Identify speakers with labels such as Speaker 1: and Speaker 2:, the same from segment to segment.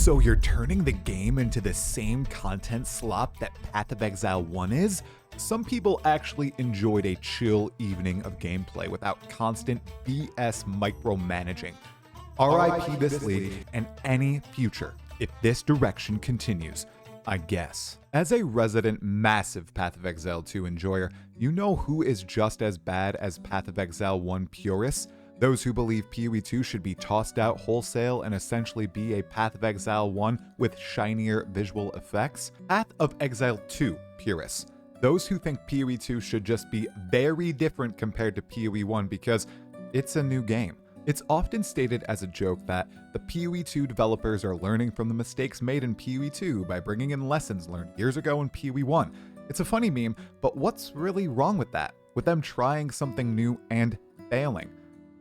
Speaker 1: So you're turning the game into the same content slop that Path of Exile 1 is? Some people actually enjoyed a chill evening of gameplay without constant BS micromanaging. RIP this league and any future if this direction continues, I guess. As a resident massive Path of Exile 2 enjoyer, you know who is just as bad as Path of Exile 1 purists? Those who believe PoE 2 should be tossed out wholesale and essentially be a Path of Exile 1 with shinier visual effects. Path of Exile 2 purists. Those who think PoE 2 should just be very different compared to PoE 1 because it's a new game. It's often stated as a joke that the PoE 2 developers are learning from the mistakes made in PoE 2 by bringing in lessons learned years ago in PoE 1. It's a funny meme, but what's really wrong with that? With them trying something new and failing?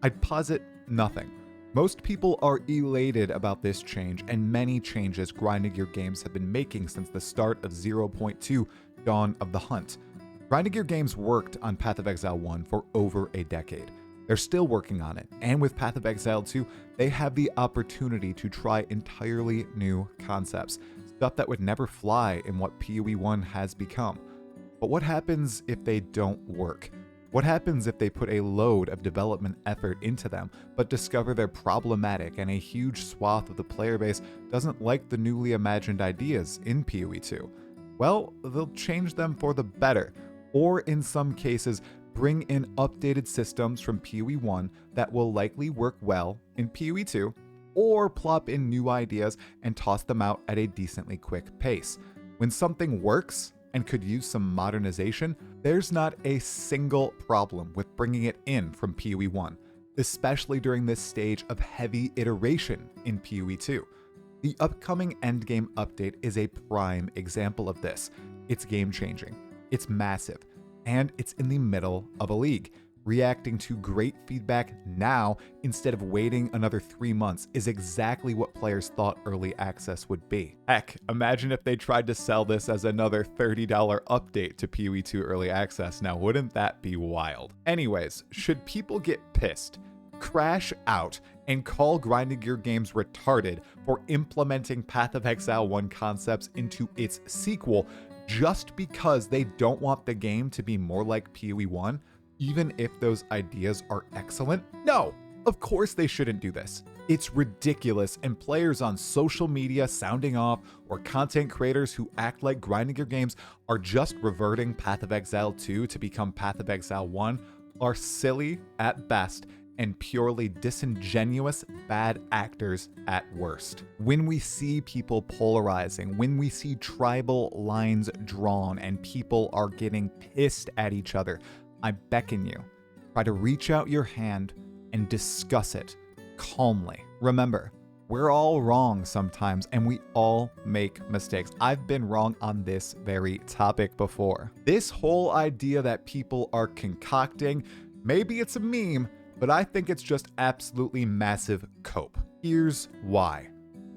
Speaker 1: I'd posit nothing. Most people are elated about this change and many changes Grinding Gear Games have been making since the start of 0.2 Dawn of the Hunt. Grinding Gear Games worked on Path of Exile 1 for over a decade. They're still working on it, and with Path of Exile 2, they have the opportunity to try entirely new concepts, stuff that would never fly in what PoE 1 has become. But what happens if they don't work? What happens if they put a load of development effort into them, but discover they're problematic and a huge swath of the player base doesn't like the newly imagined ideas in PoE 2? Well, they'll change them for the better, or in some cases, bring in updated systems from PoE 1 that will likely work well in PoE 2, or plop in new ideas and toss them out at a decently quick pace. When something works and could use some modernization, there's not a single problem with bringing it in from PoE 1, especially during this stage of heavy iteration in PoE 2. The upcoming endgame update is a prime example of this. It's game-changing, it's massive, and it's in the middle of a league. Reacting to great feedback now instead of waiting another 3 months is exactly what players thought early access would be. Heck, imagine if they tried to sell this as another $30 update to PoE 2 early access. Now, wouldn't that be wild? Anyways, should people get pissed, crash out, and call Grinding Gear Games retarded for implementing Path of Exile 1 concepts into its sequel just because they don't want the game to be more like PoE 1? Even if those ideas are excellent? No, of course they shouldn't do this. It's ridiculous, and players on social media sounding off or content creators who act like Grinding Gear Games are just reverting Path of Exile 2 to become Path of Exile 1 are silly at best and purely disingenuous bad actors at worst. When we see people polarizing, when we see tribal lines drawn and people are getting pissed at each other, I beckon you, try to reach out your hand and discuss it calmly. Remember, we're all wrong sometimes and we all make mistakes. I've been wrong on this very topic before. This whole idea that people are concocting, maybe it's a meme, but I think it's just absolutely massive cope. Here's why.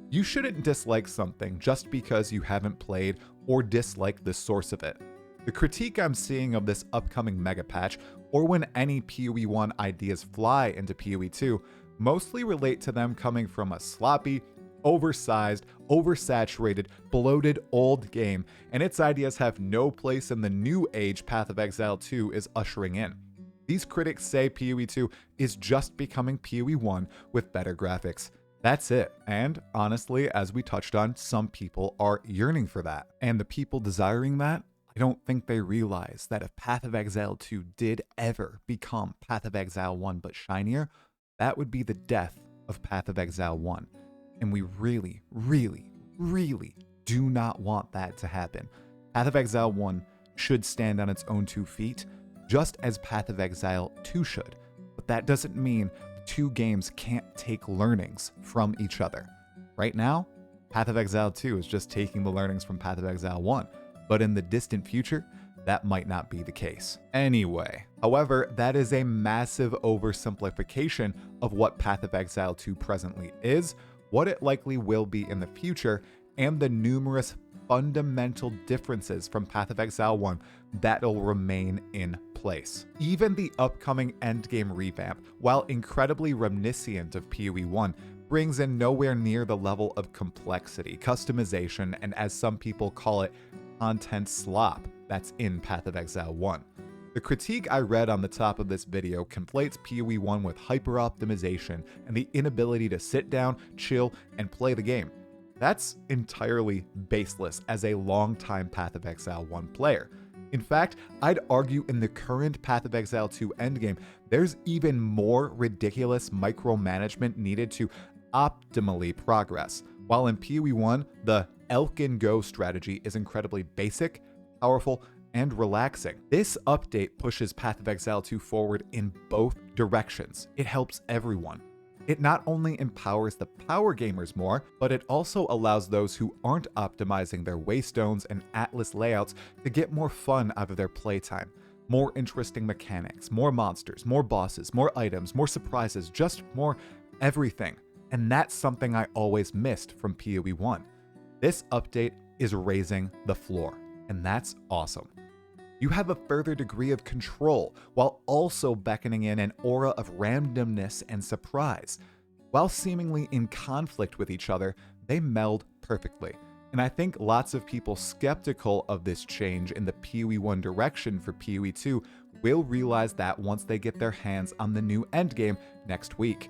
Speaker 1: You shouldn't dislike something just because you haven't played or dislike the source of it. The critique I'm seeing of this upcoming mega patch, or when any PoE 1 ideas fly into PoE 2, mostly relate to them coming from a sloppy, oversized, oversaturated, bloated old game, and its ideas have no place in the new age Path of Exile 2 is ushering in. These critics say PoE 2 is just becoming PoE 1 with better graphics. That's it. And honestly, as we touched on, some people are yearning for that. And the people desiring that, I don't think they realize that if Path of Exile 2 did ever become Path of Exile 1 but shinier, that would be the death of Path of Exile 1. And we really, really, really do not want that to happen. Path of Exile 1 should stand on its own 2 feet, just as Path of Exile 2 should. But that doesn't mean the two games can't take learnings from each other. Right now, Path of Exile 2 is just taking the learnings from Path of Exile 1. But in the distant future, that might not be the case. Anyway, however, that is a massive oversimplification of what Path of Exile 2 presently is, what it likely will be in the future, and the numerous fundamental differences from Path of Exile 1 that'll remain in place. Even the upcoming endgame revamp, while incredibly reminiscent of PoE 1, brings in nowhere near the level of complexity, customization, and as some people call it, content slop that's in Path of Exile 1. The critique I read on the top of this video conflates PoE 1 with hyper-optimization and the inability to sit down, chill, and play the game. That's entirely baseless as a long-time Path of Exile 1 player. In fact, I'd argue in the current Path of Exile 2 endgame, there's even more ridiculous micromanagement needed to optimally progress. While in PoE 1, the Elk and Go strategy is incredibly basic, powerful, and relaxing. This update pushes Path of Exile 2 forward in both directions. It helps everyone. It not only empowers the power gamers more, but it also allows those who aren't optimizing their waystones and atlas layouts to get more fun out of their playtime. More interesting mechanics, more monsters, more bosses, more items, more surprises, just more everything. And that's something I always missed from PoE 1. This update is raising the floor, and that's awesome. You have a further degree of control, while also beckoning in an aura of randomness and surprise. While seemingly in conflict with each other, they meld perfectly. And I think lots of people skeptical of this change in the PoE 1 direction for PoE 2 will realize that once they get their hands on the new endgame next week.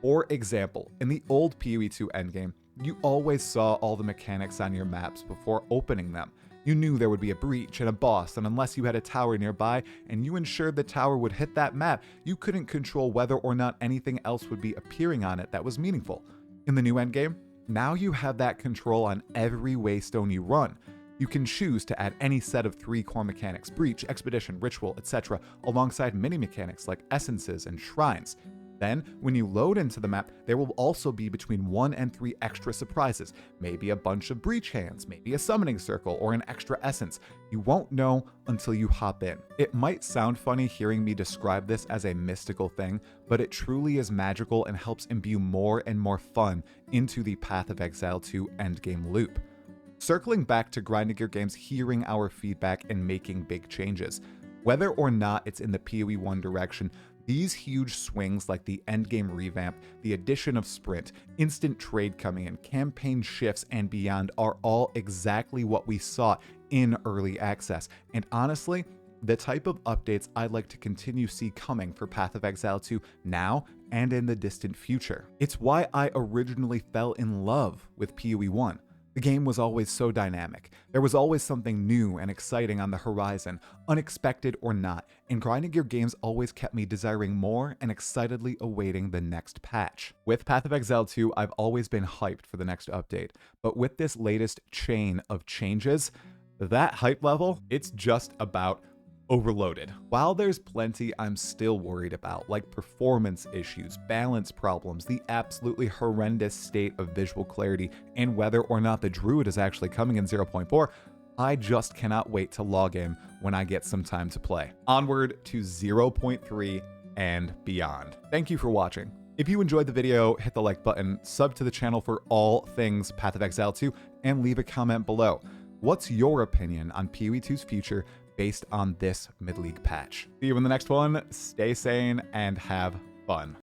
Speaker 1: For example, in the old PoE 2 endgame, you always saw all the mechanics on your maps before opening them. You knew there would be a breach and a boss, and unless you had a tower nearby and you ensured the tower would hit that map, you couldn't control whether or not anything else would be appearing on it that was meaningful. In the new endgame, now you have that control on every waystone you run. You can choose to add any set of 3 core mechanics, breach, expedition, ritual, etc., alongside mini mechanics like essences and shrines. Then, when you load into the map, there will also be between 1 and 3 extra surprises, maybe a bunch of breach hands, maybe a summoning circle, or an extra essence. You won't know until you hop in. It might sound funny hearing me describe this as a mystical thing, but it truly is magical and helps imbue more and more fun into the Path of Exile 2 endgame loop. Circling back to grinding your games, hearing our feedback and making big changes. Whether or not it's in the PoE 1 direction, these huge swings like the endgame revamp, the addition of sprint, instant trade coming in, campaign shifts, and beyond are all exactly what we saw in early access. And honestly, the type of updates I'd like to continue see coming for Path of Exile 2 now and in the distant future. It's why I originally fell in love with PoE 1. The game was always so dynamic. There was always something new and exciting on the horizon, unexpected or not, and grinding your games always kept me desiring more and excitedly awaiting the next patch. With Path of Exile 2, I've always been hyped for the next update, but with this latest chain of changes, that hype level, it's just about overloaded. While there's plenty I'm still worried about, like performance issues, balance problems, the absolutely horrendous state of visual clarity, and whether or not the Druid is actually coming in 0.4, I just cannot wait to log in when I get some time to play. Onward to 0.3 and beyond. Thank you for watching. If you enjoyed the video, hit the like button, sub to the channel for all things Path of Exile 2, and leave a comment below. What's your opinion on PoE 2's future based on this mid-league patch? See you in the next one. Stay sane and have fun.